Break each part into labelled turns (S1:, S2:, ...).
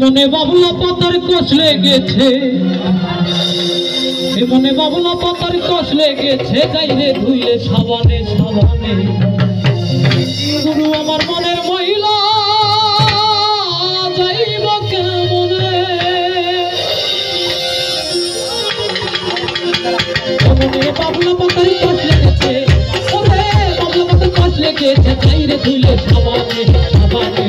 S1: মনে বাবুলা পাতার কষ লেগেছে, মনে বাবুলা পাতার কষ লেগেছে, যাইরে ধুইলে সাবানে সাবানে। গুরু আমার মনের মহিলা যাইব কেমনে, মনে বাবুলা পাতার কষ লেগেছে, ওরে বাবুলা পাতার কষ লেগেছে, যাইরে ধুইলে সাবানে সাবানে।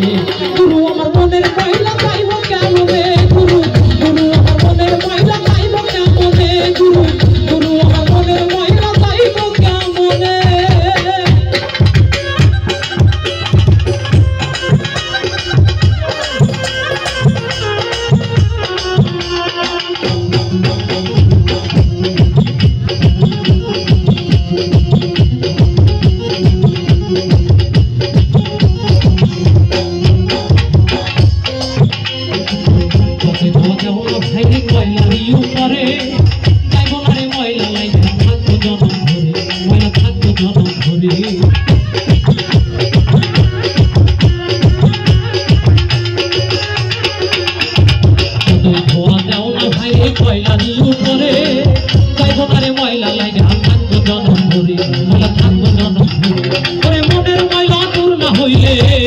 S1: গুরু আমার মনের মহিলা যাইব কেমনে, গুরু গুরু আমার মনের মহিলা যাইব কেমনে, গুরু গুরু আমার মনের মহিলা যাইব কেমনে। মনের ময়লা দূর না হইলে